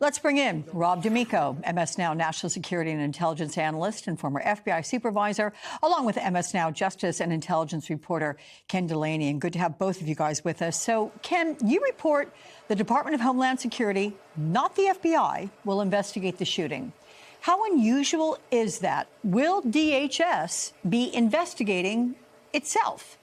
Let's bring in Rob D'Amico, MS Now national security and intelligence analyst and former FBI supervisor, along with MS Now justice and intelligence reporter Ken Delaney. And good to have both of you guys with us. So, Ken, you report the Department of Homeland Security, not the FBI, will investigate the shooting. How unusual is that? Will DHS be investigating itself?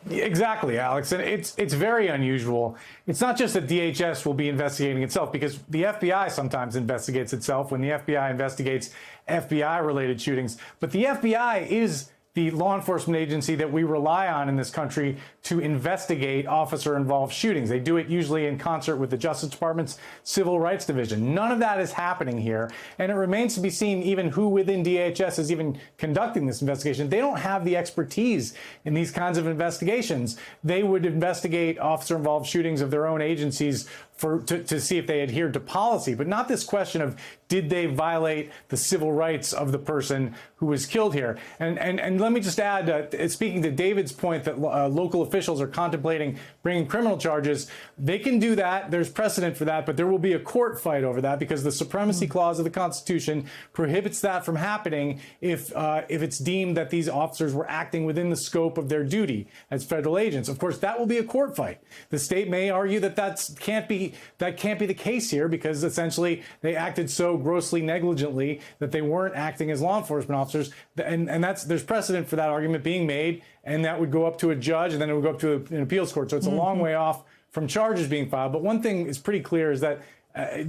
Exactly, Alex. And it's very unusual. It's not just that DHS will be investigating itself, because the FBI sometimes investigates itself when the FBI investigates FBI-related shootings. But the FBI is the law enforcement agency that we rely on in this country to investigate officer-involved shootings. They do it usually in concert with the Justice Department's Civil Rights Division. None of that is happening here, and it remains to be seen even who within DHS is even conducting this investigation. They don't have the expertise in these kinds of investigations. They would investigate officer-involved shootings of their own agencies to see if they adhered to policy, but not this question of did they violate the civil rights of the person who was killed here. And let me just add, speaking to David's point that local officials are contemplating bringing criminal charges, they can do that. There's precedent for that, but there will be a court fight over that because the Supremacy Clause of the Constitution prohibits that from happening if it's deemed that these officers were acting within the scope of their duty as federal agents. Of course, that will be a court fight. The state may argue that that can't be the case here because essentially they acted so grossly negligently that they weren't acting as law enforcement officers. And there's precedent for that argument being made, and that would go up to a judge and then it would go up to an appeals court. So it's a long way off from charges being filed. But one thing is pretty clear is that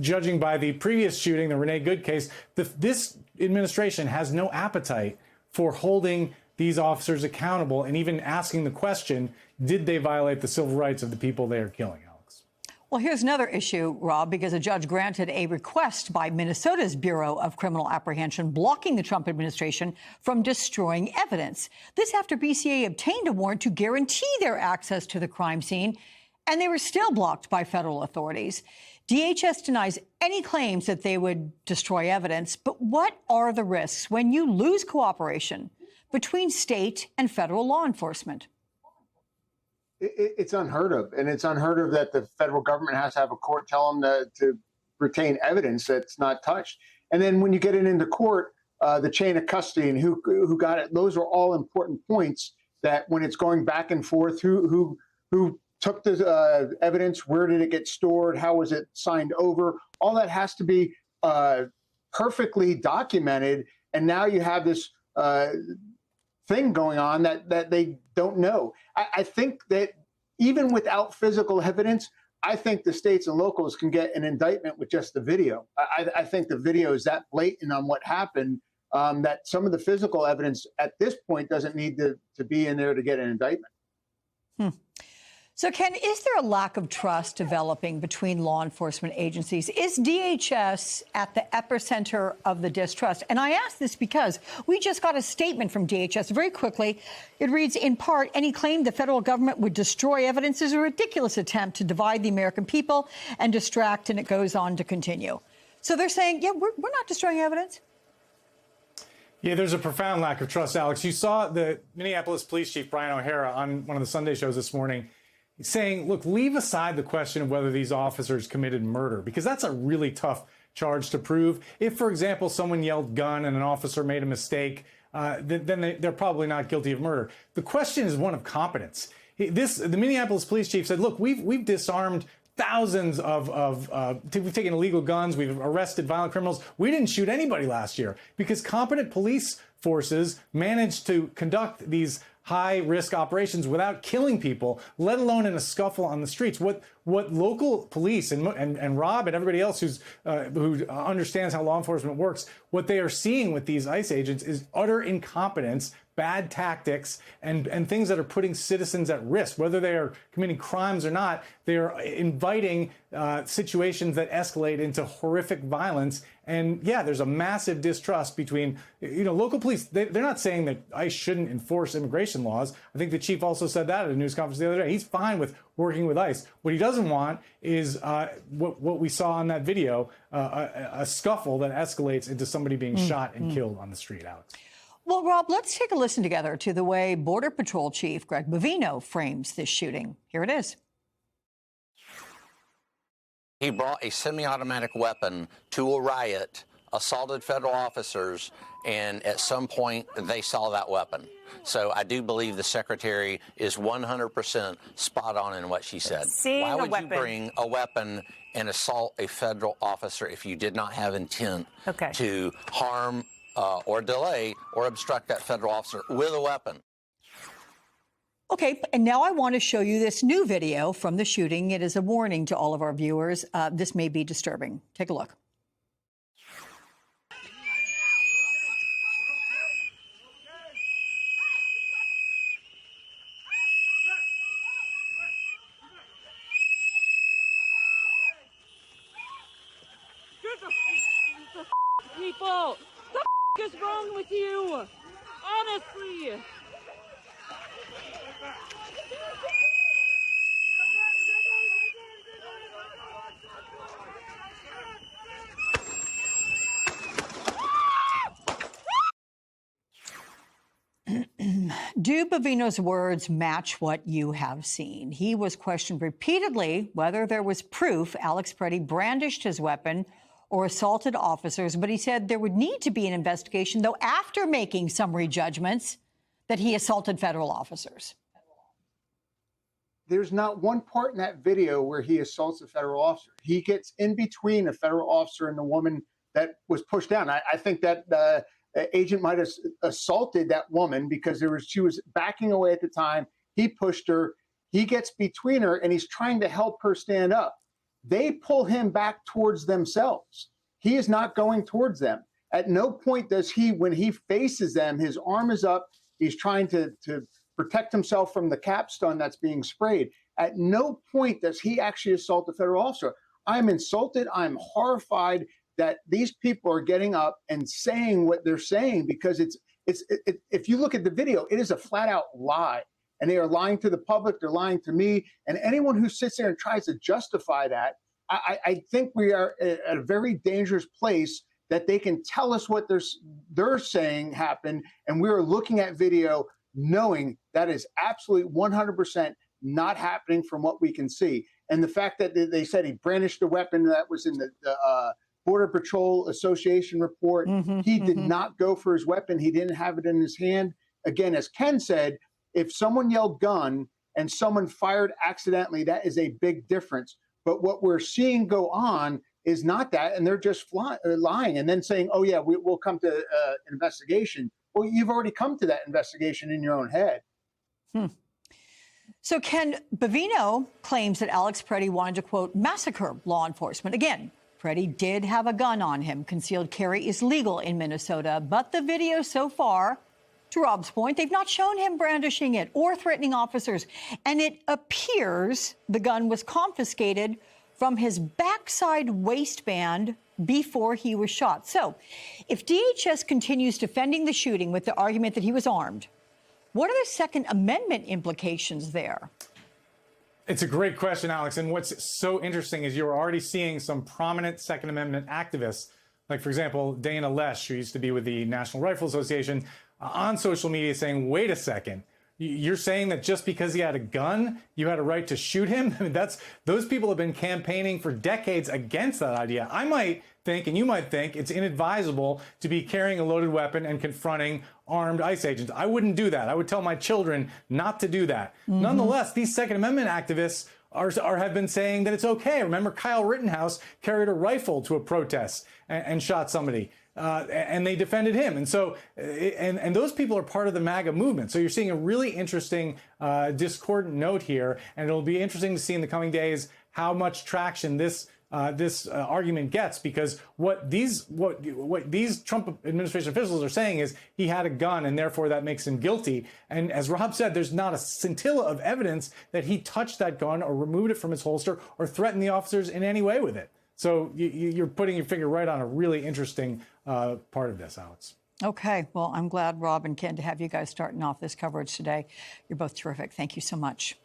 judging by the previous shooting, the Renee Good case, this administration has no appetite for holding these officers accountable and even asking the question, did they violate the civil rights of the people they are killing? Well, here's another issue, Rob, because a judge granted a request by Minnesota's Bureau of Criminal Apprehension blocking the Trump administration from destroying evidence. This after BCA obtained a warrant to guarantee their access to the crime scene, and they were still blocked by federal authorities. DHS denies any claims that they would destroy evidence, but what are the risks when you lose cooperation between state and federal law enforcement? It's unheard of, and it's unheard of that the federal government has to have a court tell them to retain evidence that's not touched. And then when you get it into court, the chain of custody and who got it, those are all important points that when it's going back and forth, who took the evidence, where did it get stored, how was it signed over, all that has to be perfectly documented. And now you have this thing going on that they don't know. I think that even without physical evidence, I think the states and locals can get an indictment with just the video. I think the video is that blatant on what happened that some of the physical evidence at this point doesn't need to be in there to get an indictment. So, Ken, is there a lack of trust developing between law enforcement agencies? Is DHS at the epicenter of the distrust? And I ask this because we just got a statement from DHS very quickly. It reads, in part, any claim the federal government would destroy evidence is a ridiculous attempt to divide the American people and distract, and it goes on to continue. So they're saying, yeah, we're not destroying evidence. Yeah, there's a profound lack of trust, Alex. You saw the Minneapolis Police Chief, Brian O'Hara, on one of the Sunday shows this morning, saying, look, leave aside the question of whether these officers committed murder, because that's a really tough charge to prove. If, for example, someone yelled gun and an officer made a mistake, then they're probably not guilty of murder. The question is one of competence. The Minneapolis police chief said, look, we've disarmed thousands we've taken illegal guns, we've arrested violent criminals. We didn't shoot anybody last year because competent police forces managed to conduct these high-risk operations without killing people, let alone in a scuffle on the streets. What local police and Rob and everybody else who understands how law enforcement works, what they are seeing with these ICE agents is utter incompetence, bad tactics, and things that are putting citizens at risk. Whether they are committing crimes or not, they are inviting situations that escalate into horrific violence. And yeah, there's a massive distrust between, local police. They're not saying that ICE shouldn't enforce immigration laws. I think the chief also said that at a news conference the other day. He's fine with working with ICE. What he doesn't want is what we saw in that video, a scuffle that escalates into somebody being shot and killed on the street, Alex. Well, Rob, let's take a listen together to the way Border Patrol Chief Greg Bovino frames this shooting. Here it is. He brought a semi-automatic weapon to a riot, assaulted federal officers, and at some point they saw that weapon. So I do believe the secretary is 100% spot on in what she said. Why would you bring a weapon and assault a federal officer if you did not have intent to harm or delay or obstruct that federal officer with a weapon? Okay, and now I want to show you this new video from the shooting. It is a warning to all of our viewers. This may be disturbing. Take a look. People, what the is wrong with you? Honestly. Do Bovino's words match what you have seen? He was questioned repeatedly whether there was proof Alex Preddy brandished his weapon or assaulted officers, but he said there would need to be an investigation, though, after making summary judgments that he assaulted federal officers. There's not one part in that video where he assaults a federal officer. He gets in between a federal officer and the woman that was pushed down. I think that agent might have assaulted that woman because she was backing away at the time. He pushed her. He gets between her, and he's trying to help her stand up. They pull him back towards themselves. He is not going towards them. At no point does he, when he faces them, his arm is up. He's trying to protect himself from the capstone that's being sprayed. At no point does he actually assault a federal officer. I'm insulted. I'm horrified that these people are getting up and saying what they're saying, because if you look at the video, it is a flat out lie. And they are lying to the public. They're lying to me. And anyone who sits there and tries to justify that, I think we are at a very dangerous place that they can tell us what they're saying happened. And we are looking at video knowing that is absolutely 100% not happening from what we can see. And the fact that they said he brandished a weapon that was in the Border Patrol Association report. He did not go for his weapon. He didn't have it in his hand. Again, as Ken said, if someone yelled gun and someone fired accidentally, that is a big difference. But what we're seeing go on is not that, and they're just lying and then saying, oh, yeah, we'll come to an investigation. Well, you've already come to that investigation in your own head. So, Ken, Bovino claims that Alex Preddy wanted to, quote, massacre law enforcement. Again, Preddy did have a gun on him. Concealed carry is legal in Minnesota, but the video so far, to Rob's point, they've not shown him brandishing it or threatening officers. And it appears the gun was confiscated from his backside waistband before he was shot. So if DHS continues defending the shooting with the argument that he was armed, what are the Second Amendment implications there? It's a great question, Alex. And what's so interesting is you're already seeing some prominent Second Amendment activists, like, for example, Dana Loesch, who used to be with the National Rifle Association, on social media saying, wait a second, you're saying that just because he had a gun, you had a right to shoot him? I mean, those people have been campaigning for decades against that idea. I might think, and you might think, it's inadvisable to be carrying a loaded weapon and confronting armed ICE agents. I wouldn't do that. I would tell my children not to do that. Nonetheless, these Second Amendment activists have been saying that it's okay. Remember, Kyle Rittenhouse carried a rifle to a protest and shot somebody. And they defended him. And so, and those people are part of the MAGA movement. So you're seeing a really interesting discordant note here. And it'll be interesting to see in the coming days how much traction this argument gets, because what these Trump administration officials are saying is he had a gun and therefore that makes him guilty. And as Rob said, there's not a scintilla of evidence that he touched that gun or removed it from his holster or threatened the officers in any way with it. So you're putting your finger right on a really interesting part of this, Alex. Okay. Well, I'm glad, Rob and Ken, to have you guys starting off this coverage today. You're both terrific. Thank you so much.